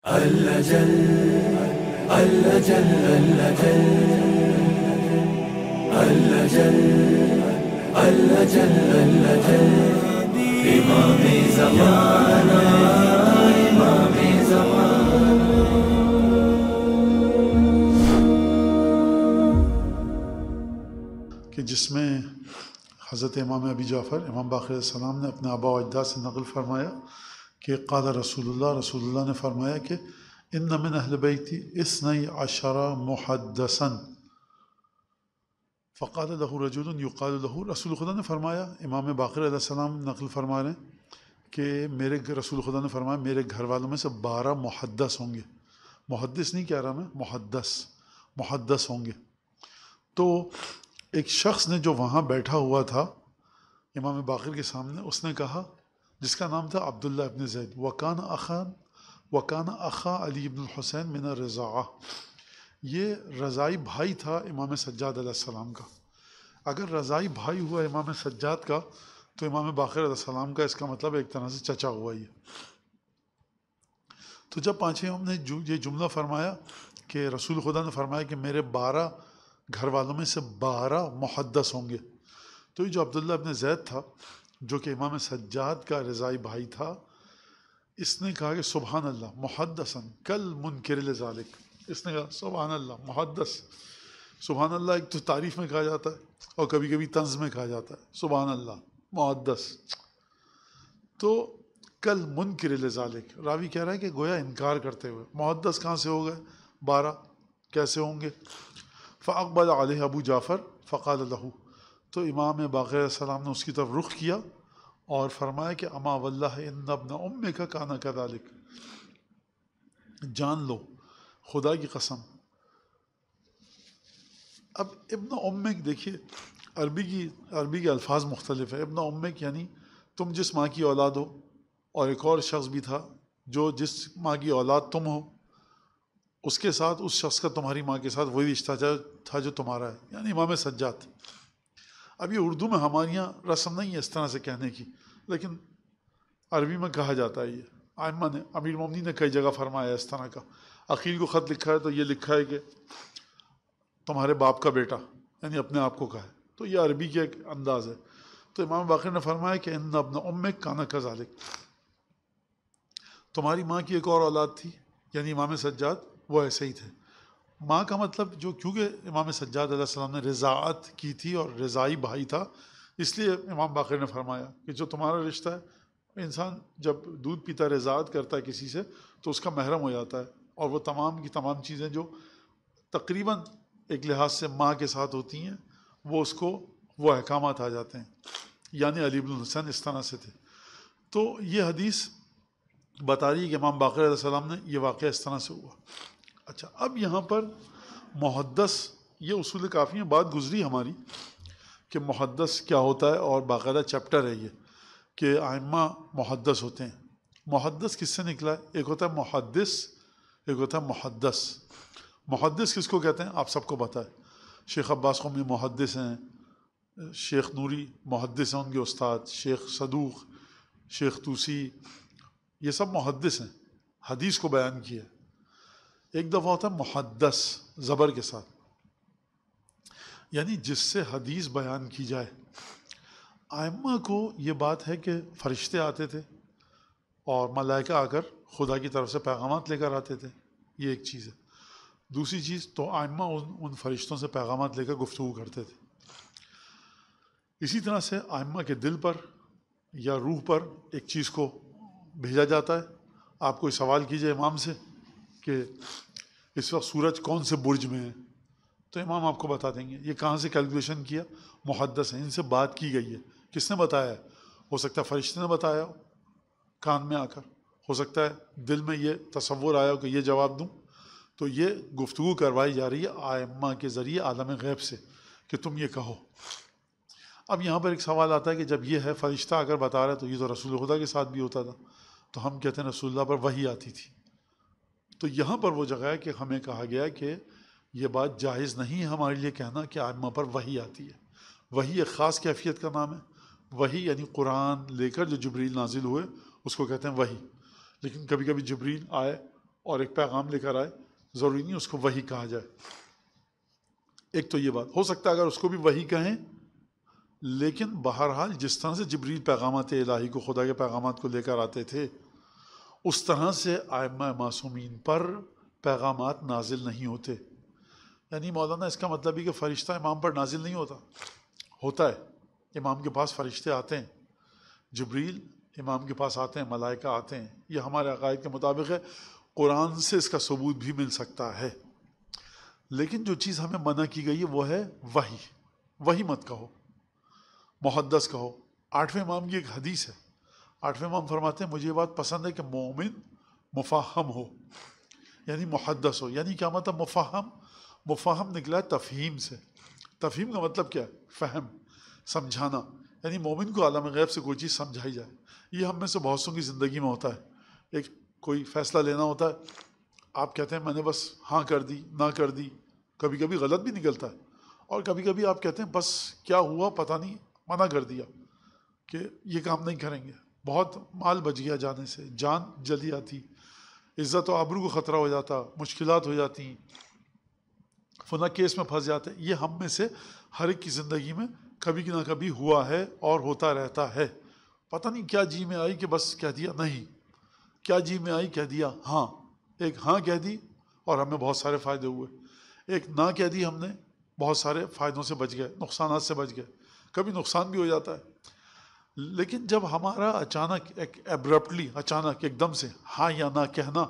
اللجل اللجل اللجل اللجل اللجل اللجل امام زمانہ امام زمانہ. کہ جس میں حضرت امام ابی جعفر امام باقر علیہ السلام نے اپنے آباء و اجداد سے نقل فرمایا کہ قال رسول اللہ نے فرمایا کہ ان من اہل بیتی اثنی عشر محدثا فقال له رجل یقال له. رسول خدا نے فرمایا، امام باقر علیہ السلام نقل فرما رہے ہیں کہ رسول خدا نے فرمایا میرے گھر والوں میں سے 12 محدث ہوں گے. محدث نہیں کہہ رہا میں، محدث ہوں گے. تو ایک شخص نے جو وہاں بیٹھا ہوا تھا امام باقر کے سامنے، اس نے کہا، جس کا نام تھا عبداللہ ابن زید، وکان اخا علی ابن الحسین من الرضاعہ. یہ رضائی بھائی تھا امام سجاد علیہ السلام کا. اگر رضائی بھائی ہوا امام سجاد کا تو امام باقر علیہ السلام کا اس کا مطلب ایک طرح سے چچا ہوا ہی. تو جب پانچویں امام نے یہ جملہ فرمایا کہ رسول خدا نے فرمایا کہ میرے 12 گھر والوں میں سے 12 محدث ہوں گے، تو یہ جو عبداللہ ابن زید تھا جو کہ امام سجاد کا رضائی بھائی تھا، اس نے کہا کہ سبحان اللہ محدثاً کل منکر لذالک. اس نے کہا سبحان اللہ محدث. سبحان اللہ ایک تو تعریف میں کہا جاتا ہے اور کبھی کبھی طنز میں کہا جاتا ہے. سبحان اللہ محدث. تو کل منکر لذالک، راوی کہہ رہا ہے کہ گویا انکار کرتے ہوئے. محدث کہاں سے ہو گئے 12؟ کیسے ہوں گے؟ فاقبل علیہ ابو جعفر فقال له. تو امام باقر علیہ السلام نے اس کی طرف رخ کیا اور فرمایا کہ اما واللہ ان ابن امک کان کذالک. جان لو خدا کی قسم. اب ابن امک دیکھیے، عربی کے الفاظ مختلف ہے. ابن امک یعنی تم جس ماں کی اولاد ہو، اور ایک اور شخص بھی تھا جو جس ماں کی اولاد تم ہو اس کے ساتھ اس شخص کا تمہاری ماں کے ساتھ وہی رشتہ تھا جو تمہارا ہے، یعنی امام سجاد. اب یہ اردو میں ہمارے یہاں رسم نہیں ہے اس طرح سے کہنے کی، لیکن عربی میں کہا جاتا ہے. یہ ائمہ نے، امیر المومنین نے کئی جگہ فرمایا اس طرح کا. عقیل کو خط لکھا ہے تو یہ لکھا ہے کہ تمہارے باپ کا بیٹا، یعنی اپنے آپ کو کہا ہے. تو یہ عربی کا ایک انداز ہے. تو امام باقر نے فرمایا کہ ان ابن امک کان کذالک. تمہاری ماں کی ایک اور اولاد تھی، یعنی امام سجاد، وہ ایسے ہی تھے. ماں کا مطلب جو، کیونکہ امام سجاد علیہ السلام نے رضاعت کی تھی اور رضائی بھائی تھا، اس لیے امام باقر نے فرمایا کہ جو تمہارا رشتہ ہے، انسان جب دودھ پیتا ہے رضاعت کرتا ہے کسی سے تو اس کا محرم ہو جاتا ہے، اور وہ تمام کی تمام چیزیں جو تقریباً ایک لحاظ سے ماں کے ساتھ ہوتی ہیں وہ اس کو وہ احکامات آ جاتے ہیں. یعنی علی بن الحسین اس طرح سے تھے. تو یہ حدیث بتا رہی ہے کہ امام باقر علیہ السلام نے یہ واقعہ اس طرح سے ہوا. اچھا، اب یہاں پر محدث، یہ اصول کافی ہیں، بات گزری ہماری کہ محدث کیا ہوتا ہے، اور باقاعدہ چیپٹر ہے یہ کہ ائمہ محدث ہوتے ہیں. محدث کس سے نکلا ہے؟ ایک ہوتا ہے محدث، ایک ہوتا ہے محدث. محدث کس کو کہتے ہیں؟ آپ سب کو پتہ ہے. شیخ عباس قومی محدث ہیں، شیخ نوری محدث ہیں ان کے استاد، شیخ صدوق، شیخ توسی، یہ سب محدث ہیں، حدیث کو بیان کیا. ایک دفعہ ہوتا ہے محدث زبر کے ساتھ، یعنی جس سے حدیث بیان کی جائے. ائمہ کو یہ بات ہے کہ فرشتے آتے تھے اور ملائکہ آ کر خدا کی طرف سے پیغامات لے کر آتے تھے، یہ ایک چیز ہے. دوسری چیز، تو ائمہ ان فرشتوں سے پیغامات لے کر گفتگو کرتے تھے. اسی طرح سے ائمہ کے دل پر یا روح پر ایک چیز کو بھیجا جاتا ہے. آپ کوئی سوال کیجئے امام سے کہ اس وقت سورج کون سے برج میں ہے، تو امام آپ کو بتا دیں گے. یہ کہاں سے کیلکولیشن کیا؟ محدث ہیں، ان سے بات کی گئی ہے. کس نے بتایا ہے؟ ہو سکتا ہے فرشتے نے بتایا ہو کان میں آ کر، ہو سکتا ہے دل میں یہ تصور آیا ہو کہ یہ جواب دوں. تو یہ گفتگو کروائی جا رہی ہے ائمہ کے ذریعے عالم غیب سے کہ تم یہ کہو. اب یہاں پر ایک سوال آتا ہے کہ جب یہ ہے فرشتہ اگر بتا رہا ہے تو یہ تو رسول خدا کے ساتھ بھی ہوتا تھا، تو ہم کہتے ہیں رسول اللہ پر وحی آتی تھی. تو یہاں پر وہ جگہ ہے کہ ہمیں کہا گیا کہ یہ بات جائز نہیں ہے ہمارے لیے کہنا کہ ائمہ پر وحی آتی ہے. وحی ایک خاص کیفیت کا نام ہے. وحی یعنی قرآن لے کر جو جبریل نازل ہوئے اس کو کہتے ہیں وحی. لیکن کبھی کبھی جبریل آئے اور ایک پیغام لے کر آئے، ضروری نہیں اس کو وحی کہا جائے۔ ایک تو یہ بات ہو سکتا ہے اگر اس کو بھی وحی کہیں، لیکن بہرحال جس طرح سے جبریل پیغامات الہی کو، خدا کے پیغامات کو لے کر آتے تھے، اس طرح سے ائمہ معصومین پر پیغامات نازل نہیں ہوتے۔ یعنی مولانا اس کا مطلب ہے کہ فرشتہ امام پر نازل نہیں ہوتا ہے، امام کے پاس فرشتے آتے ہیں، جبریل امام کے پاس آتے ہیں، ملائکہ آتے ہیں، یہ ہمارے عقائد کے مطابق ہے۔ قرآن سے اس کا ثبوت بھی مل سکتا ہے، لیکن جو چیز ہمیں منع کی گئی ہے وہ ہے وحی۔ وحی مت کہو، محدث کہو۔ 8ویں امام کی ایک حدیث ہے، 8ویں امام فرماتے ہیں مجھے یہ بات پسند ہے کہ مومن مفہم ہو، یعنی محدث ہو۔ یعنی کیا مطلب مفہم؟ مفہم نکلا ہے تفہیم سے۔ تفہیم کا مطلب کیا ہے؟ فہم، سمجھانا، یعنی مومن کو عالم غیب سے کوئی چیز سمجھائی جائے۔ یہ ہم میں سے بہت سوں کی زندگی میں ہوتا ہے، ایک کوئی فیصلہ لینا ہوتا ہے، آپ کہتے ہیں میں نے بس ہاں کر دی، نہ کر دی، کبھی کبھی غلط بھی نکلتا ہے، اور کبھی کبھی آپ کہتے ہیں بس کیا ہوا پتہ نہیں، منع کر دیا کہ یہ کام نہیں کریں گے، بہت مال بچ گیا جانے سے، جان جلی آتی، عزت و آبرو کو خطرہ ہو جاتا، مشکلات ہو جاتی، فلاں کیس میں پھنس جاتے۔ یہ ہم میں سے ہر ایک کی زندگی میں کبھی نہ کبھی ہوا ہے اور ہوتا رہتا ہے۔ پتہ نہیں کیا جی میں آئی کہ بس کہہ دیا نہیں، کیا جی میں آئی کہہ دیا ہاں، ایک ہاں کہہ دی اور ہمیں بہت سارے فائدے ہوئے، ایک نہ کہہ دی ہم نے، بہت سارے فائدوں سے بچ گئے، نقصانات سے بچ گئے، کبھی نقصان بھی ہو جاتا ہے۔ لیکن جب ہمارا اچانک ایک ایبرپٹلی، اچانک ایک دم سے ہاں یا نہ کہنا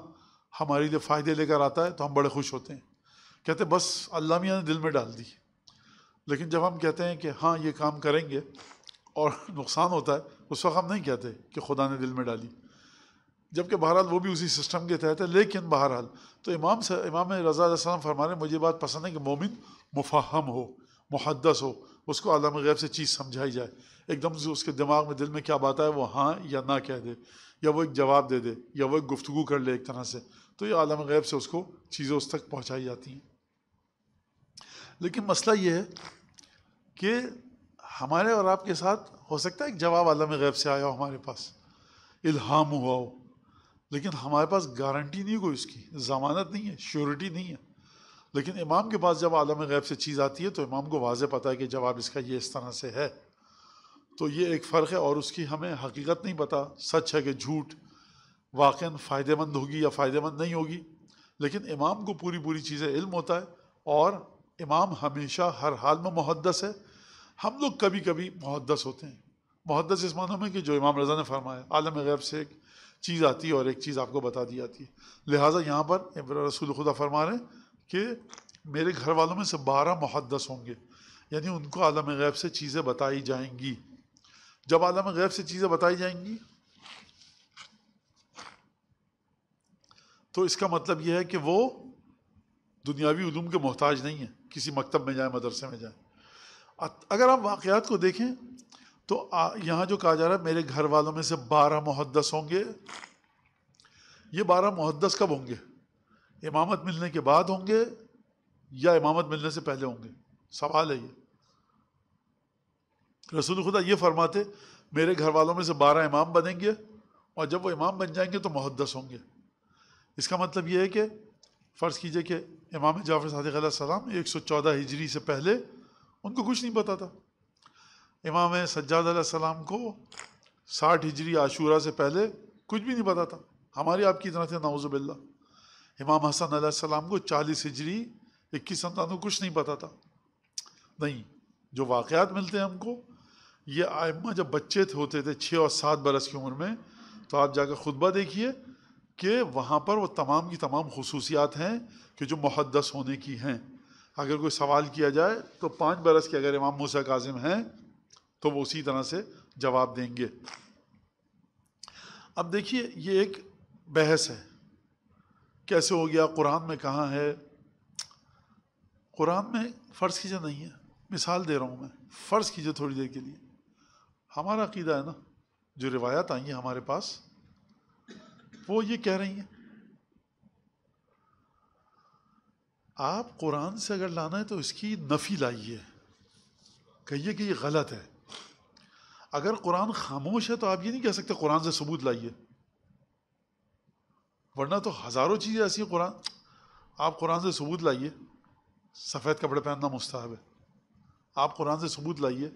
ہمارے لیے فائدے لے کر آتا ہے تو ہم بڑے خوش ہوتے ہیں، کہتے ہیں بس اللہ میاں نے دل میں ڈال دی۔ لیکن جب ہم کہتے ہیں کہ ہاں یہ کام کریں گے اور نقصان ہوتا ہے، اس وقت ہم نہیں کہتے کہ خدا نے دل میں ڈالی، جبکہ بہرحال وہ بھی اسی سسٹم کے تحت ہے۔ لیکن بہرحال تو امام رضا علیہ السلام فرما رہے ہیں مجھے بات پسند ہے کہ مومن مفہم ہو، محدث ہو، اس کو عالم غیب سے چیز سمجھائی جائے، ایک دم سے اس کے دماغ میں دل میں کیا بات ہے وہ ہاں یا نہ کہہ دے، یا وہ ایک جواب دے دے، یا وہ ایک گفتگو کر لے ایک طرح سے، تو یہ عالم غیب سے اس کو چیزیں اس تک پہنچائی جاتی ہیں۔ لیکن مسئلہ یہ ہے کہ ہمارے اور آپ کے ساتھ ہو سکتا ہے ایک جواب عالم غیب سے آیا ہو ہمارے پاس، الہام ہوا ہو، لیکن ہمارے پاس گارنٹی نہیں کوئی اس کی، ضمانت نہیں ہے، شیورٹی نہیں ہے۔ لیکن امام کے پاس جب عالم غیب سے چیز آتی ہے تو امام کو واضح پتہ ہے کہ جواب اس کا یہ اس طرح سے ہے۔ تو یہ ایک فرق ہے، اور اس کی ہمیں حقیقت نہیں پتہ، سچ ہے کہ جھوٹ، واقعاً فائدہ مند ہوگی یا فائدہ مند نہیں ہوگی، لیکن امام کو پوری چیزیں علم ہوتا ہے، اور امام ہمیشہ ہر حال میں محدث ہے۔ ہم لوگ کبھی کبھی محدث ہوتے ہیں، محدث اس معنی میں کہ جو امام رضا نے فرمایا عالم غیب سے ایک چیز آتی ہے اور ایک چیز آپ کو بتا دی جاتی ہے۔ لہٰذا یہاں پر رسول خدا فرما رہے ہیں کہ میرے گھر والوں میں سے 12 محدث ہوں گے، یعنی ان کو عالم غیب سے چیزیں بتائی جائیں گی۔ جب عالم غیب سے چیزیں بتائی جائیں گی تو اس کا مطلب یہ ہے کہ وہ دنیاوی علوم کے محتاج نہیں ہیں، کسی مکتب میں جائیں، مدرسے میں جائیں۔ اگر آپ واقعات کو دیکھیں تو یہاں جو کہا جا رہا ہے میرے گھر والوں میں سے 12 محدث ہوں گے، یہ 12 محدث کب ہوں گے؟ امامت ملنے کے بعد ہوں گے یا امامت ملنے سے پہلے ہوں گے؟ سوال ہے یہ۔ رسول خدا یہ فرماتے میرے گھر والوں میں سے 12 امام بنیں گے، اور جب وہ امام بن جائیں گے تو محدث ہوں گے۔ اس کا مطلب یہ ہے کہ فرض کیجئے کہ امام جعفر صادق علیہ السلام 114 ہجری سے پہلے ان کو کچھ نہیں پتا تھا، امام سجاد علیہ السلام کو 60 ہجری عاشورہ سے پہلے کچھ بھی نہیں پتا تھا، ہماری آپ کی طرح تھے نعوذ باللہ۔ امام حسن علیہ السلام کو 40 ہجری 21 کو کچھ نہیں پتا تھا۔ نہیں، جو واقعات ملتے ہیں ہم کو، یہ ائمہ جب بچے ہوتے تھے 6 اور 7 برس کی عمر میں، تو آپ جا کر خطبہ دیکھیے کہ وہاں پر وہ تمام کی تمام خصوصیات ہیں کہ جو محدث ہونے کی ہیں۔ اگر کوئی سوال کیا جائے تو 5 برس کے اگر امام موسیٰ کاظم ہیں تو وہ اسی طرح سے جواب دیں گے۔ اب دیکھیے یہ ایک بحث ہے، کیسے ہو گیا، قرآن میں کہاں ہے؟ قرآن میں فرض کیجیے نہیں ہے، مثال دے رہا ہوں میں، فرض کیجیے تھوڑی دیر کے لیے، ہمارا عقیدہ ہے نا، جو روایات آئی ہیں ہمارے پاس وہ یہ کہہ رہی ہیں آپ قرآن سے اگر لانا ہے تو اس کی نفی لائیے، کہیے کہ یہ غلط ہے۔ اگر قرآن خاموش ہے تو آپ یہ نہیں کہہ سکتے قرآن سے ثبوت لائیے۔ ورنہ تو ہزاروں چیزیں ایسی ہیں قرآن. آپ قرآن سے ثبوت لائیے سفید کپڑے پہننا مستحب ہے. آپ قرآن سے ثبوت لائیے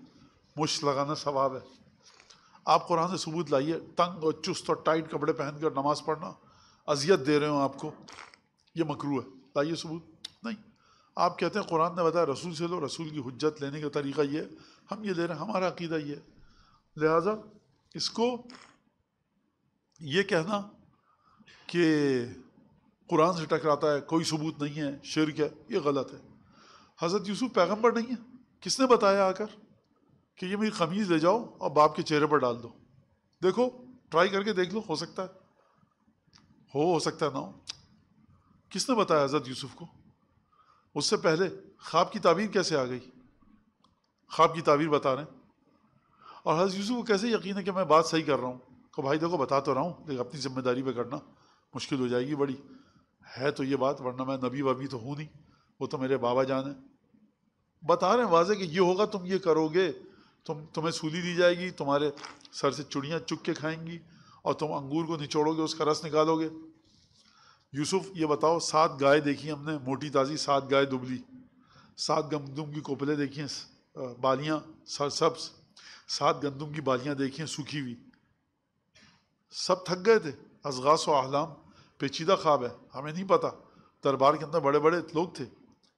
مشت لگانا ثواب ہے. آپ قرآن سے ثبوت لائیے تنگ اور چست اور ٹائٹ کپڑے پہن کر نماز پڑھنا اذیت دے رہے ہوں آپ کو، یہ مکروہ ہے. لائیے ثبوت. نہیں، آپ کہتے ہیں قرآن نے بتایا رسول سے لو، رسول کی حجت لینے کا طریقہ یہ ہے، ہم یہ لے رہے ہیں، ہمارا عقیدہ یہ ہے. لہٰذا اس کو یہ کہنا کہ قرآن سے ٹکراتا ہے، کوئی ثبوت نہیں ہے، شرک ہے، یہ غلط ہے. حضرت یوسف پیغمبر نہیں ہے، کس نے بتایا آ کر کہ یہ میری قمیض لے جاؤ اور باپ کے چہرے پر ڈال دو، دیکھو ٹرائی کر کے دیکھ لو، ہو سکتا ہے ہو سکتا ہے نہ ہو. کس نے بتایا حضرت یوسف کو؟ اس سے پہلے خواب کی تعبیر کیسے آ گئی؟ خواب کی تعبیر بتا رہے ہیں. اور حضرت یوسف کو کیسے یقین ہے کہ میں بات صحیح کر رہا ہوں؟ کہ بھائی دیکھو بتا تو رہا ہوں لیکن اپنی ذمہ داری پہ کرنا، مشکل ہو جائے گی بڑی. ہے تو یہ بات، ورنہ میں نبی وبی تو ہوں نہیں، وہ تو میرے بابا جان ہیں. بتا رہے ہیں واضح کہ یہ ہوگا، تم یہ کرو گے، تمہیں سولی دی جائے گی، تمہارے سر سے چڑیاں چک کے کھائیں گی، اور تم انگور کو نچوڑو گے، اس کا رس نکالو گے. یوسف یہ بتاؤ، 7 گائے دیکھی ہم نے موٹی تازی، 7 گائے دبلی، 7 گندم کی کوپلیں دیکھی ہیں بالیاں سرسبز، 7 گندم کی بالیاں دیکھی ہیں سوکھی ہوئی. سب تھک گئے تھے. اضغاث و احلام، پیچیدہ خواب ہے، ہمیں نہیں پتا. دربار کے اندر بڑے بڑے لوگ تھے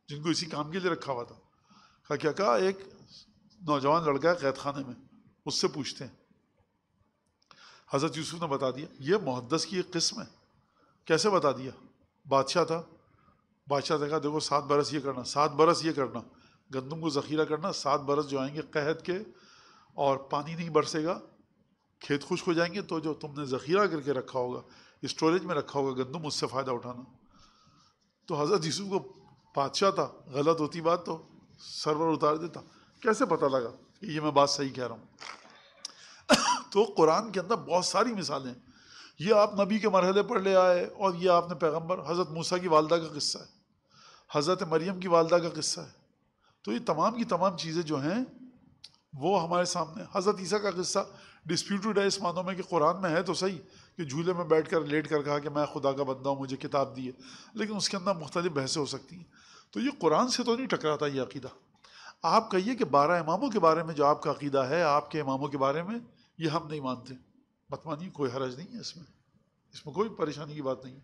جن کو اسی کام کے لیے رکھا ہوا تھا. کیا کہا؟ ایک نوجوان لڑکا ہے قید خانے میں، اس سے پوچھتے ہیں. حضرت یوسف نے بتا دیا. یہ محدث کی ایک قسم ہے. کیسے بتا دیا؟ بادشاہ تھا، بادشاہ نے کہا دیکھو 7 برس یہ کرنا، 7 برس یہ کرنا، گندم کو ذخیرہ کرنا، 7 برس جو آئیں گے قحط کے اور پانی نہیں برسے گا، کھیت خشک ہو جائیں گے، تو جو تم نے ذخیرہ کر کے رکھا ہوگا، اسٹوریج میں رکھا ہوگا گندم، اس سے فائدہ اٹھانا. تو حضرت یوسف کو بادشاہ تھا، غلط ہوتی بات تو سرور اتار دیتا. کیسے پتہ لگا کہ یہ میں بات صحیح کہہ رہا ہوں؟ تو قرآن کے اندر بہت ساری مثالیں ہیں. یہ آپ نبی کے مرحلے پر لے آئے، اور یہ آپ نے پیغمبر، حضرت موسیٰ کی والدہ کا قصہ ہے، حضرت مریم کی والدہ کا قصہ ہے. تو یہ تمام کی تمام چیزیں جو ہیں وہ ہمارے سامنے. حضرت عیسیٰ کا قصہ ڈسپیوٹڈ ہے اس معنوں میں کہ قرآن میں ہے تو صحیح کہ جھولے میں بیٹھ کر لیٹ کر کہا کہ میں خدا کا بندہ ہوں، مجھے کتاب دی ہے، لیکن اس کے اندر مختلف بحثیں ہو سکتی ہیں. تو یہ قرآن سے تو نہیں ٹکراتا یہ عقیدہ. آپ کہیے کہ 12 اماموں کے بارے میں جو آپ کا عقیدہ ہے، آپ کے اماموں کے بارے میں، یہ ہم نہیں مانتے، مت مانیے، کوئی حرج نہیں ہے اس میں کوئی پریشانی کی بات نہیں.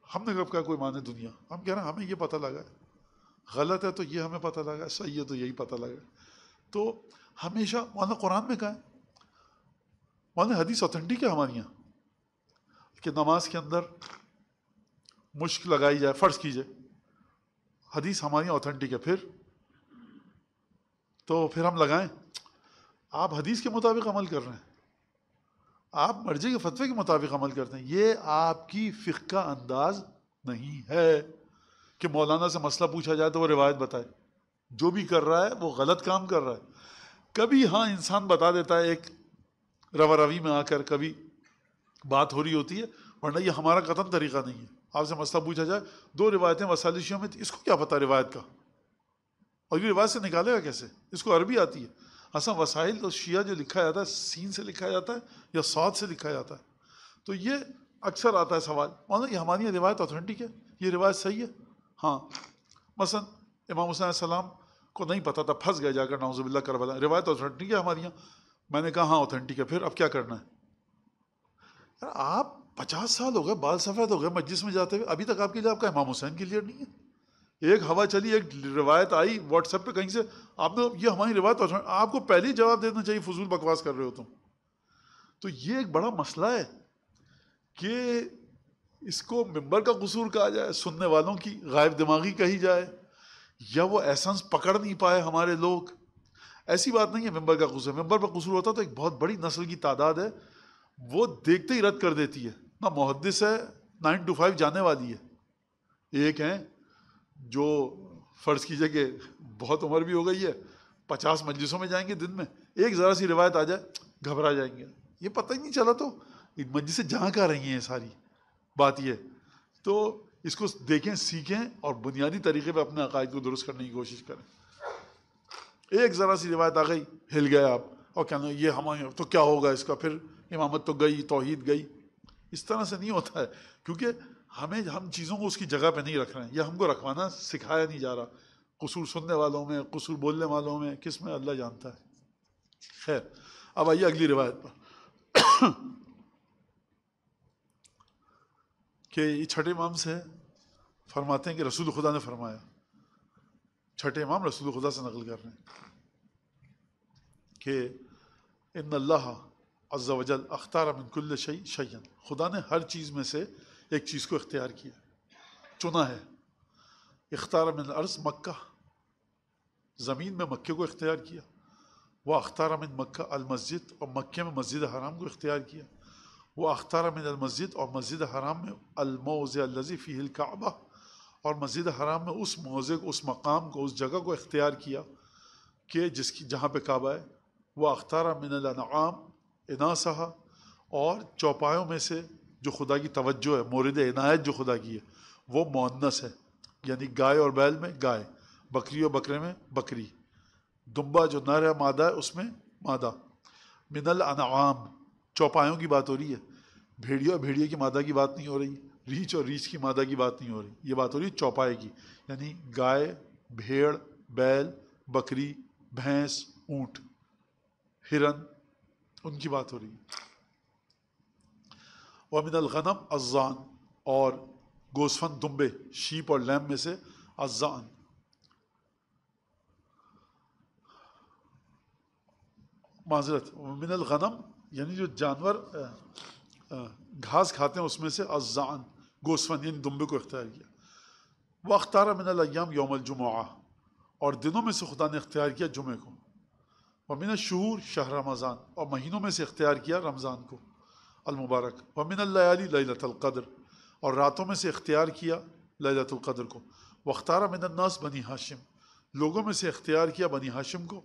ہم نے کب کہا کوئی مانے دنیا؟ ہم کہہ رہے ہیں ہمیں یہ پتہ لگا ہے غلط ہے تو یہ ہمیں پتہ لگا ہے، صحیح ہے تو یہی پتہ لگا ہے. تو ہمیشہ مولانا قرآن میں کہا ہے، مولانا حدیث اوتھینٹک ہے ہمارے یہاں کہ نماز کے اندر مشک لگائی جائے، فرض کیجئے، حدیث ہماری اوتھینٹک ہے، پھر ہم لگائیں. آپ حدیث کے مطابق عمل کر رہے ہیں، آپ مرجع کے فتوے کے مطابق عمل کرتے ہیں. یہ آپ کی فقہ کا انداز نہیں ہے کہ مولانا سے مسئلہ پوچھا جائے تو وہ روایت بتائے. جو بھی کر رہا ہے وہ غلط کام کر رہا ہے. کبھی ہاں انسان بتا دیتا ہے ایک روا روی میں آ کر، کبھی بات ہو رہی ہوتی ہے، ورنہ یہ ہمارا قطعاً طریقہ نہیں ہے. آپ سے مسئلہ پوچھا جائے، 2 روایتیں وسائل شیعہ میں تھی، اس کو کیا پتا روایت کا، اور یہ روایت سے نکالے گا کیسے؟ اس کو عربی آتی ہے. اصلا وسائل تو شیعہ جو لکھا جاتا ہے سین سے لکھا جاتا ہے یا صاد سے لکھا جاتا ہے. تو یہ اکثر آتا ہے سوال، مانا یہ ہماری روایت اوتھینٹک ہے، یہ روایت صحیح ہے. ہاں مثلا امام حسین علیہ السلام کو نہیں پتا تھا، پھنس گئے جا کر نعوذ باللہ کربلا، روایت اوتھینٹک ہے ہماری یہاں. میں نے کہا ہاں اوتھینٹک ہے، پھر اب کیا کرنا ہے؟ یار آپ 50 سال ہو گئے، بال سفید ہو گئے مجلس میں جاتے ہوئے، ابھی تک آپ کے لیے آپ کا امام حسین کلیئر نہیں ہے. ایک ہوا چلی، ایک روایت آئی واٹس ایپ پہ کہیں سے، آپ نے یہ ہماری روایت، آپ کو پہلے ہی جواب دینا چاہیے فضول بکواس کر رہے ہو تم. تو یہ ایک بڑا مسئلہ ہے کہ اس کو ممبر کا قصور کہا جائے، سننے والوں کی غائب دماغی کہی جائے، یا وہ ایسنس پکڑ نہیں پائے ہمارے لوگ. ایسی بات نہیں ہے ممبر کا قصور. ممبر پر قصور ہوتا تو ایک بہت بڑی نسل کی تعداد ہے وہ دیکھتے ہی رد کر دیتی ہے. نہ محدث ہے، 9 to 5 جانے والی ہے. ایک ہیں جو فرض کیجئے کہ بہت عمر بھی ہو گئی ہے، 50 مجلسوں میں جائیں گے دن میں، ایک ذرا سی روایت آ جائے گھبرا جائیں گے، یہ پتہ ہی نہیں چلا تو مجلسیں جہاں کا رہی ہیں ساری. بات یہ تو اس کو دیکھیں، سیکھیں اور بنیادی طریقے پہ اپنے عقائد کو درست کرنے کی کوشش کریں. ایک ذرا سی روایت آ گئی، ہل گئے آپ، اور کہنا یہ ہمارے تو کیا ہوگا اس کا، پھر امامت تو گئی، توحید گئی. اس طرح سے نہیں ہوتا ہے، کیونکہ ہم چیزوں کو اس کی جگہ پہ نہیں رکھ رہے ہیں، یا ہم کو رکھوانا سکھایا نہیں جا رہا. قصور سننے والوں میں، قصور بولنے والوں میں، کس میں، اللہ جانتا ہے. خیر، اب آئیے اگلی روایت پر کہ یہ چھٹے امام سے فرماتے ہیں کہ رسول خدا نے فرمایا. چھٹے امام رسول خدا سے نقل کر رہے ہیں کہ ان اللہ عز وجل اختار من کل شیء شیئا، خدا نے ہر چیز میں سے ایک چیز کو اختیار کیا، چنا ہے. اختار من الارض مکہ، زمین میں مکے کو اختیار کیا. وہ اختار من مکہ المسجد، اور مکے میں مسجد حرام کو اختیار کیا. وہ اختار من المسجد، اور مسجد حرام میں الموضع الذی فیہ الکعبہ، اور مسجد حرام میں اس موضع کو، اس مقام کو، اس جگہ کو اختیار کیا کہ جہاں پہ کعبہ ہے. وہ اختار من الانعام اناسہا، اور چوپایوں میں سے جو خدا کی توجہ ہے، مورد عنایت جو خدا کی ہے، وہ مؤنث ہے، یعنی گائے اور بیل میں گائے، بکری اور بکرے میں بکری، دمبا جو نر ہے مادہ ہے اس میں مادہ. من الانعام، چوپایوں کی بات ہو رہی ہے، بھیڑیا اور بھیڑیے کی مادہ کی بات نہیں ہو رہی، ریچھ اور ریچھ کی مادہ کی بات نہیں ہو رہی، یہ بات ہو رہی ہے چوپائے کی، یعنی گائے، بھیڑ، بیل، بکری، بھینس، اونٹ، ہرن، ان کی بات ہو رہی ہے. وَمِنَ الْغَنَمْ الضَّأْن، اور گوسفند دمبے، شیپ اور لیم میں سے الضَّأْن. معذرت، من الغنم یعنی جو جانور گھاس کھاتے ہیں اس میں سے الضَّأْن، گوسفند یعنی دمبے کو اختیار کیا. وَاخْتَارَ مِنَ الْأَيَّامِ يَوْمَ الْجُمُعَةِ، اور دنوں میں سے خدا نے اختیار کیا جمعے کو. وَمِنَ الشُّهُورِ شہر رمضان، اور مہینوں میں سے اختیار کیا رمضان کو المبارک. وَمِنَ اللَّيَالِ لَيْلَةَ الْقَدْرِ، اور راتوں میں سے اختیار کیا لیلۃ القدر کو. وَاخْتَارَ مِنَ النَّاسِ بنی ہاشم، لوگوں میں سے اختیار کیا بنی ہاشم کو.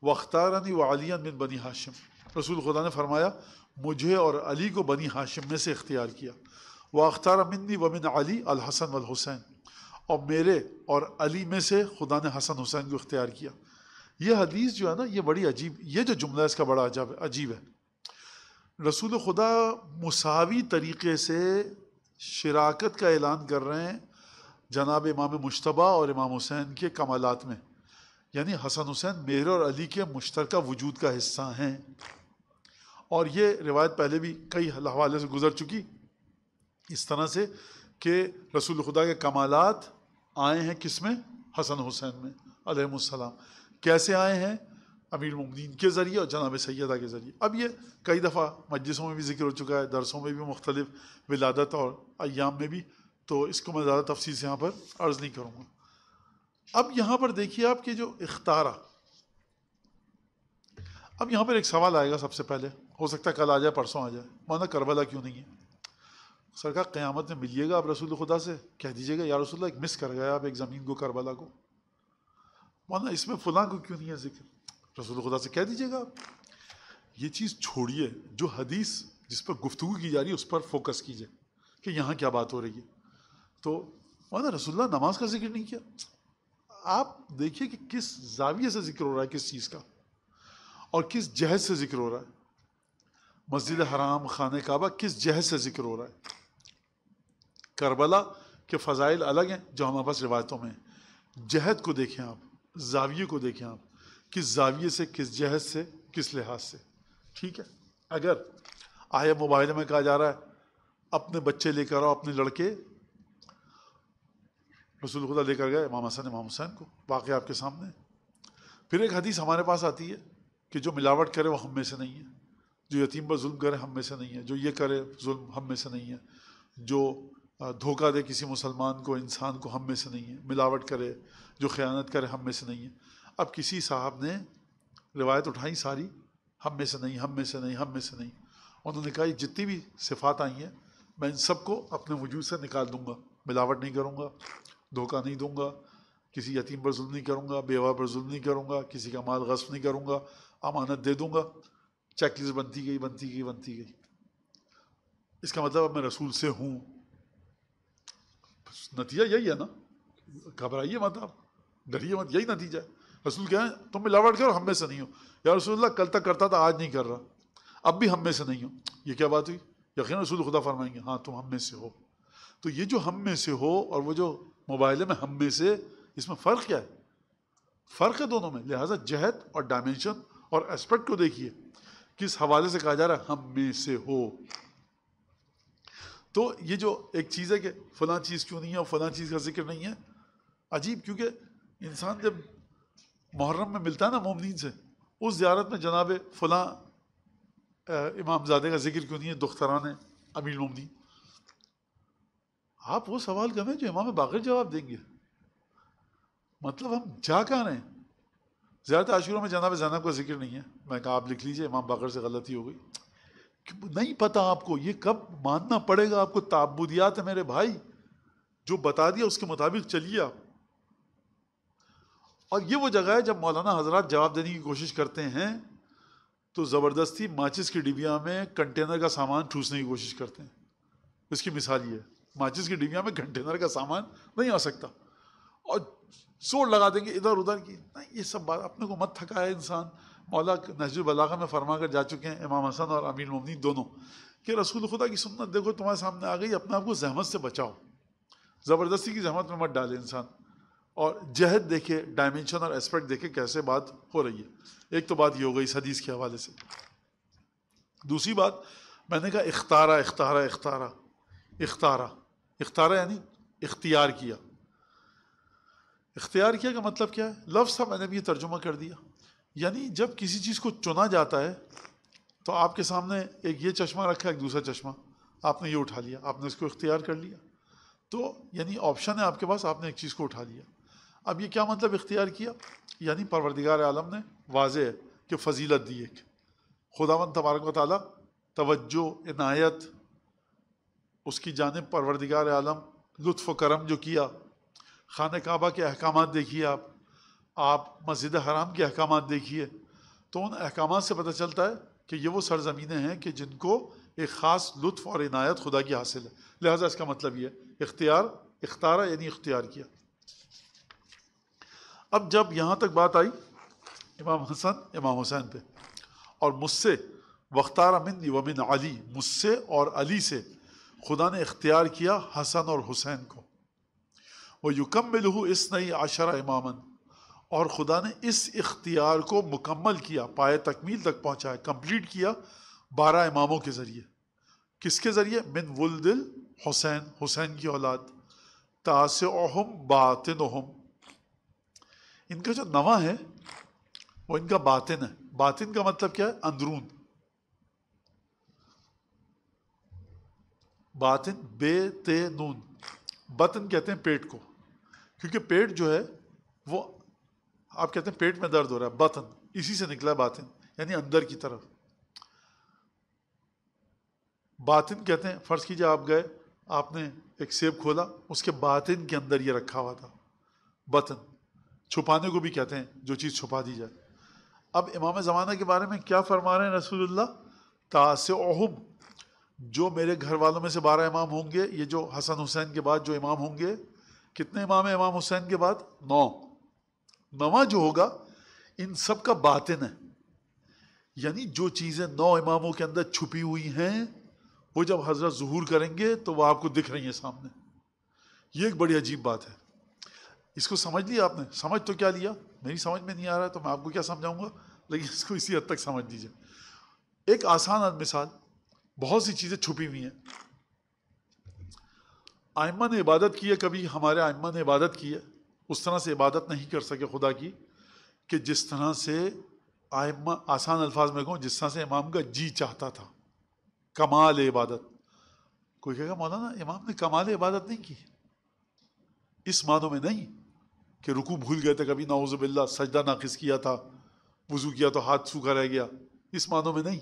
وَاخْتَارَنِي وَعَلِيًّا مِن بنی ہاشم، رسول خدا نے فرمایا مجھے اور علی کو بنی ہاشم میں سے اختیار کیا. وَاخْتَارَ مِنِّي وَمِنْ عَلِي الحسن والحسین، اور میرے اور علی میں سے خدا نے حسن حسین کو اختیار کیا. یہ حدیث جو ہے نا، یہ بڑی عجیب، یہ جو جملہ ہے اس کا بڑا عجیب ہے. رسول خدا مساوی طریقے سے شراکت کا اعلان کر رہے ہیں جناب امام مجتبیٰ اور امام حسین کے کمالات میں، یعنی حسن حسین میرے اور علی کے مشترکہ وجود کا حصہ ہیں. اور یہ روایت پہلے بھی کئی حوالے سے گزر چکی اس طرح سے کہ رسول خدا کے کمالات آئے ہیں کس میں؟ حسن حسین میں علیہم السلام. کیسے آئے ہیں؟ امیر المومنین کے ذریعے اور جناب سیدہ کے ذریعے. اب یہ کئی دفعہ مجلسوں میں بھی ذکر ہو چکا ہے، درسوں میں بھی، مختلف ولادت اور ایام میں بھی، تو اس کو میں زیادہ تفصیل سے یہاں پر عرض نہیں کروں گا. اب یہاں پر دیکھیے آپ کہ جو اختارہ، اب یہاں پر ایک سوال آئے گا سب سے پہلے، ہو سکتا ہے کل آ جائے، پرسوں آ جائے، مولانا کربلا کیوں نہیں ہے؟ سرکار قیامت میں ملیے گا آپ رسول خدا سے، کہہ دیجیے گا یا رسول اللہ ایک مس کر گیا آپ ایک زمین کو، کربلا کو. مولانا اس میں فلاں کو کیوں نہیں ہے ذکر؟ رسول خدا سے کہہ دیجیے گا آپ. یہ چیز چھوڑیے، جو حدیث جس پر گفتگو کی جا رہی ہے اس پر فوکس کیجیے کہ یہاں کیا بات ہو رہی ہے. تو مولانا رسول اللہ نماز کا ذکر نہیں کیا. آپ دیکھیے کہ کس زاویے سے ذکر ہو رہا ہے، کس چیز کا، اور کس جہت سے ذکر ہو رہا ہے. مسجد حرام، خانہ کعبہ، کس جہت سے ذکر ہو رہا ہے. کربلا کے فضائل الگ ہیں جو ہمارے پاس روایتوں میں ہیں. جہت کو دیکھیں آپ، زاویے کو دیکھیں آپ، کس زاویے سے، کس جہت سے، کس لحاظ سے. ٹھیک ہے، اگر آیا موبائل میں کہا جا رہا ہے اپنے بچے لے کر آؤ، اپنے لڑکے، رسول خدا لے کر گئے امام حسن امام حسین کو، واقعہ آپ کے سامنے. پھر ایک حدیث ہمارے پاس آتی ہے کہ جو ملاوٹ کرے وہ ہم میں سے نہیں ہے، جو یتیم پر ظلم کرے ہم میں سے نہیں ہے، جو یہ کرے ظلم ہم میں سے نہیں ہے، جو دھوکہ دے کسی مسلمان کو، انسان کو، ہم میں سے نہیں ہے، ملاوٹ کرے، جو خیانت کرے ہم میں سے نہیں ہے. اب کسی صاحب نے روایت اٹھائی ساری، ہم میں سے نہیں، ہم میں سے نہیں، ہم میں سے نہیں. انہوں نے کہا یہ جتنی بھی صفات آئی ہیں میں ان سب کو اپنے وجود سے نکال دوں گا، ملاوٹ نہیں کروں گا، دھوکہ نہیں دوں گا، کسی یتیم پر ظلم نہیں کروں گا، بیوہ پر ظلم نہیں کروں گا، کسی کا مال غصب نہیں کروں گا، امانت دے دوں گا. چیک لسٹ بنتی گئی بنتی گئی بنتی گئی. اس کا مطلب اب میں رسول سے ہوں. نتیجہ یہی ہے نا، گھبرائیے مت آپ، ڈریے مت، یہی نتیجہ ہے. رسول کہیں تم ملاوٹ کرو، ہم میں سے نہیں ہو. یا رسول اللہ کل تک کرتا تھا آج نہیں کر رہا، اب بھی ہم میں سے نہیں ہو. یہ کیا بات ہوئی؟ یقیناً رسول خدا فرمائیں گے ہاں تم ہم میں سے ہو. تو یہ جو ہم میں سے ہو اور وہ جو موبائل میں ہم میں سے، اس میں فرق کیا ہے؟ فرق ہے دونوں میں. لہٰذا جہت اور ڈائمینشن اور اسپیکٹ کو دیکھیے، کس حوالے سے کہا جا رہا ہے ہم میں سے ہو. تو یہ جو ایک چیز ہے کہ فلاں چیز کیوں نہیں ہے اور فلاں چیز کا ذکر نہیں ہے، عجیب. کیونکہ انسان جب محرم میں ملتا ہے نا مومنین سے، اس زیارت میں جناب فلاں امام زادے کا ذکر کیوں نہیں ہے، دختران امیر المومنین. آپ وہ سوال کریں جو امام باقر جواب دیں گے. مطلب ہم جا کہاں رہے ہیں؟ زیارت عاشورہ میں جناب زینب کا ذکر نہیں ہے. میں کہا آپ لکھ لیجئے، امام باقر سے غلطی ہو گئی. نہیں پتہ آپ کو، یہ کب ماننا پڑے گا آپ کو. تعبدیات ہے میرے بھائی، جو بتا دیا اس کے مطابق چلیے آپ. اور یہ وہ جگہ ہے جب مولانا حضرات جواب دینے کی کوشش کرتے ہیں تو زبردستی ماچس کی ڈبیا میں کنٹینر کا سامان ٹھوسنے کی کوشش کرتے ہیں. اس کی مثال یہ ہے، ماچس کی ڈبیا میں کنٹینر کا سامان نہیں آ سکتا، اور زور لگا دیں گے ادھر ادھر کی. نہیں، یہ سب بات اپنے کو مت تھکائے انسان. مولا نہج البلاغہ میں فرما کر جا چکے ہیں امام حسن اور امیر المومنین دونوں، کہ رسول خدا کی سنت دیکھو تمہارے سامنے آ گئی، اپنے آپ کو زحمت سے بچاؤ، زبردستی کی زحمت میں مت ڈالے انسان. اور جہد دیکھے، ڈائمینشن اور اسپیکٹ دیکھے کیسے بات ہو رہی ہے. ایک تو بات یہ ہو گئی اس حدیث کے حوالے سے. دوسری بات میں نے کہا اختارا یعنی اختیار کیا. اختیار کیا کا مطلب کیا ہے؟ لفظ تھا، میں نے بھی یہ ترجمہ کر دیا. یعنی جب کسی چیز کو چنا جاتا ہے تو آپ کے سامنے ایک یہ چشمہ رکھا، ایک دوسرا چشمہ، آپ نے یہ اٹھا لیا، آپ نے اس کو اختیار کر لیا. تو یعنی آپشن ہے آپ کے پاس، آپ نے ایک چیز کو اٹھا لیا. اب یہ کیا مطلب اختیار کیا؟ یعنی پروردگار عالم نے واضح ہے کہ فضیلت دی ایک، خداوند تبارک و تعالیٰ توجہ، عنایت اس کی جانب پروردگار عالم، لطف و کرم جو کیا. خانہ کعبہ کے احکامات دیکھیے آپ مسجد حرام کے احکامات دیکھیے، تو ان احکامات سے پتہ چلتا ہے کہ یہ وہ سرزمینیں ہیں کہ جن کو ایک خاص لطف اور عنایت خدا کی حاصل ہے. لہٰذا اس کا مطلب یہ اختیار، اختارا یعنی اختیار کیا. اب جب یہاں تک بات آئی امام حسن امام حسین پہ، اور مجھ سے وختار منی ومن علی، مجھ سے اور علی سے خدا نے اختیار کیا حسن اور حسین کو. وَيُكَمِّلُهُ اثْنَيْ عَشَرَ اماماً، اور خدا نے اس اختیار کو مکمل کیا، پائے تکمیل تک پہنچایا، کمپلیٹ کیا 12 اماموں کے ذریعے. کس کے ذریعے؟ من ولد الحسین، حسین کی اولاد. تاسعہم باطنہم، ان کا جو نواں ہے وہ ان کا باطن ہے. باطن کا مطلب کیا ہے؟ اندرون. باطن بے تے نون، بطن کہتے ہیں پیٹ کو، کیونکہ پیٹ جو ہے وہ آپ کہتے ہیں پیٹ میں درد ہو رہا ہے، بطن اسی سے نکلا ہے باطن، یعنی اندر کی طرف. باطن کہتے ہیں، فرض کیجئے آپ گئے، آپ نے ایک سیب کھولا، اس کے باطن کے اندر یہ رکھا ہوا تھا. بطن چھپانے کو بھی کہتے ہیں، جو چیز چھپا دی جائے. اب امام زمانہ کے بارے میں کیا فرما رہے ہیں رسول اللہ؟ تاسعہم، جو میرے گھر والوں میں سے 12 امام ہوں گے، یہ جو حسن حسین کے بعد جو امام ہوں گے، کتنے امام ہیں امام حسین کے بعد؟ 9. نواں جو ہوگا ان سب کا باطن ہے، یعنی جو چیزیں 9 اماموں کے اندر چھپی ہوئی ہیں وہ جب حضرت ظہور کریں گے تو وہ آپ کو دکھ رہی ہیں سامنے. یہ ایک بڑی عجیب بات ہے. اس کو سمجھ لیا آپ نے؟ سمجھ تو کیا لیا؟ میری سمجھ میں نہیں آ رہا تو میں آپ کو کیا سمجھاؤں گا، لیکن اس کو اسی حد تک سمجھ لیجیے. ایک آسان مثال، بہت سی چیزیں چھپی ہوئی ہیں. ائمہ نے عبادت کی ہے، کبھی ہمارے ائمہ نے عبادت کی ہے، اس طرح سے عبادت نہیں کر سکے خدا کی کہ جس طرح سے ائمہ، آسان الفاظ میں کہوں، جس طرح سے امام کا جی چاہتا تھا. کمال عبادت. کوئی کہے گا مولانا امام نے کمال عبادت نہیں کی. اس معنوں میں نہیں کہ رکوع بھول گئے تھے کبھی، نعوذ باللہ، سجدہ ناقص کیا تھا، وضو کیا تو ہاتھ سوکھا رہ گیا، اس معنوں میں نہیں.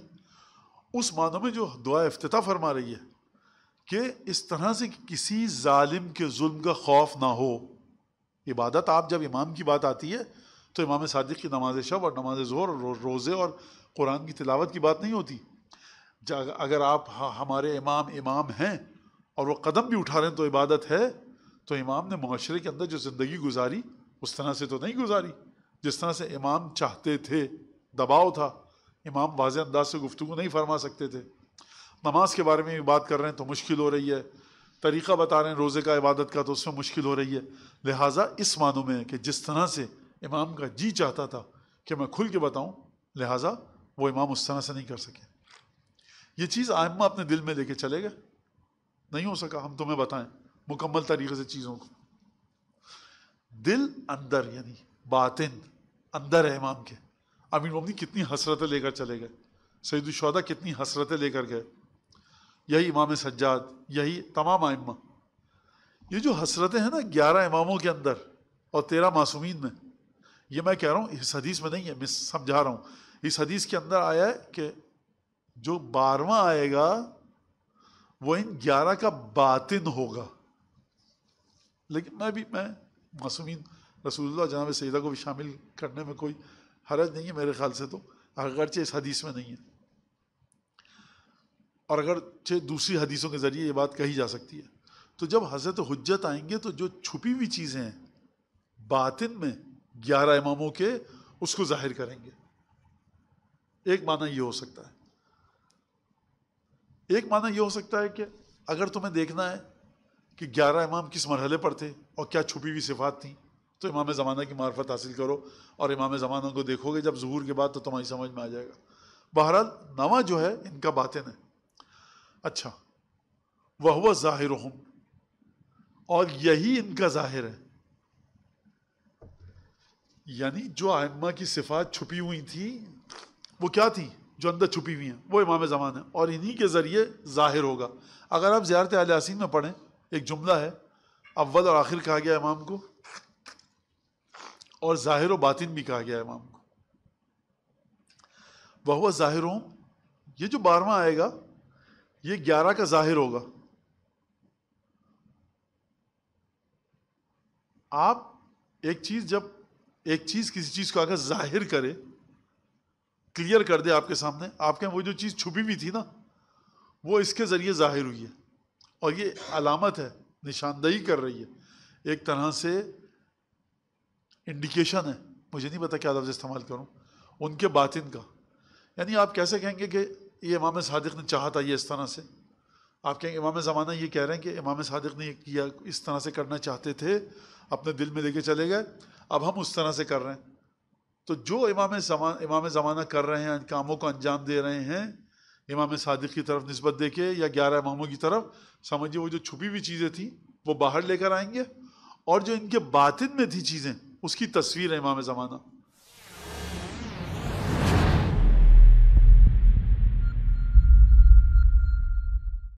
اس معنوں میں جو دعا افتتاح فرما رہی ہے کہ اس طرح سے کسی ظالم کے ظلم کا خوف نہ ہو. عبادت آپ جب امام کی بات آتی ہے تو امام صادق کی نماز شب اور نماز ظہر اور روزے اور قرآن کی تلاوت کی بات نہیں ہوتی. اگر آپ ہمارے امام ہیں اور وہ قدم بھی اٹھا رہے ہیں تو عبادت ہے. تو امام نے معاشرے کے اندر جو زندگی گزاری اس طرح سے تو نہیں گزاری جس طرح سے امام چاہتے تھے. دباؤ تھا، امام واضح انداز سے گفتگو نہیں فرما سکتے تھے. نماز کے بارے میں بھی بات کر رہے ہیں تو مشکل ہو رہی ہے، طریقہ بتا رہے ہیں روزے کا عبادت کا تو اس میں مشکل ہو رہی ہے. لہٰذا اس معنوں میں ہے کہ جس طرح سے امام کا جی چاہتا تھا کہ میں کھل کے بتاؤں، لہٰذا وہ امام اس طرح سے نہیں کر سکے. یہ چیز ائمہ اپنے دل میں لے کے چلے گئے، نہیں ہو سکا ہم تمہیں بتائیں مکمل طریقے سے چیزوں کو. دل اندر یعنی باطن اندر ہے امام کے. امیر المومنین کتنی حسرتیں لے کر چلے گئے، سید الشہداء کتنی حسرتیں لے کر گئے، یہی امام سجاد، یہی تمام ائمہ. یہ جو حسرتیں ہیں نا 11 اماموں کے اندر اور 13 معصومین میں، یہ میں کہہ رہا ہوں اس حدیث میں نہیں ہے، میں سمجھا رہا ہوں. اس حدیث کے اندر آیا ہے کہ جو 12واں آئے گا وہ ان 11 کا باطن ہوگا. لیکن میں معصومین رسول اللہ جناب سیدہ کو بھی شامل کرنے میں کوئی حرج نہیں ہے میرے خیال سے، تو اگرچہ اس حدیث میں نہیں ہے، اور اگرچہ دوسری حدیثوں کے ذریعے یہ بات کہی جا سکتی ہے. تو جب حضرت حجت آئیں گے تو جو چھپی ہوئی چیزیں ہیں باطن میں 11 اماموں کے، اس کو ظاہر کریں گے. ایک معنی یہ ہو سکتا ہے. ایک معنی یہ ہو سکتا ہے کہ اگر تمہیں دیکھنا ہے کہ 11 امام کس مرحلے پر تھے اور کیا چھپی ہوئی صفات تھیں، تو امام زمانہ کی معرفت حاصل کرو اور امام زمانہ کو دیکھو گے جب ظہور کے بعد تو تمہاری سمجھ میں آ جائے گا. بہرحال 9واں جو ہے ان کا باطن ہے. اچھا، وَهُوَ ظَاهِرُهُمْ، اور یہی ان کا ظاہر ہے. یعنی جو ائمہ کی صفات چھپی ہوئی تھی وہ کیا تھی، جو اندر چھپی ہوئی ہیں وہ امام زمان ہے، اور انہی کے ذریعے ظاہر ہوگا. اگر آپ زیارت اہل یاسین میں پڑھیں، ایک جملہ ہے، اول اور آخر کہا گیا امام کو، اور ظاہر و باطن بھی کہا گیا امام کو. وَهُوَ ظَاهِرُهُمْ، یہ جو 12واں آئے گا یہ 11 کا ظاہر ہوگا. آپ ایک چیز کسی چیز کو اگر ظاہر کرے، کلیئر کر دے آپ کے سامنے، آپ کے وہ جو چیز چھپی ہوئی تھی نا وہ اس کے ذریعے ظاہر ہوئی ہے، اور یہ علامت ہے، نشاندہی کر رہی ہے، ایک طرح سے انڈیکیشن ہے، مجھے نہیں پتا کیا لفظ استعمال کروں، ان کے باطن کا. یعنی آپ کیسے کہیں گے کہ یہ امام صادق نے چاہا تھا یہ اس طرح سے، آپ کہیں گے امام زمانہ یہ کہہ رہے ہیں کہ امام صادق نے یہ کیا، اس طرح سے کرنا چاہتے تھے، اپنے دل میں لے کے چلے گئے، اب ہم اس طرح سے کر رہے ہیں. تو جو امام زمانہ کر رہے ہیں، کاموں کو انجام دے رہے ہیں امام صادق کی طرف نسبت دے کے یا 11 اماموں کی طرف، سمجھیے وہ جو چھپی ہوئی چیزیں تھیں وہ باہر لے کر آئیں گے، اور جو ان کے باطن میں تھی چیزیں اس کی تصویر ہے امام زمانہ.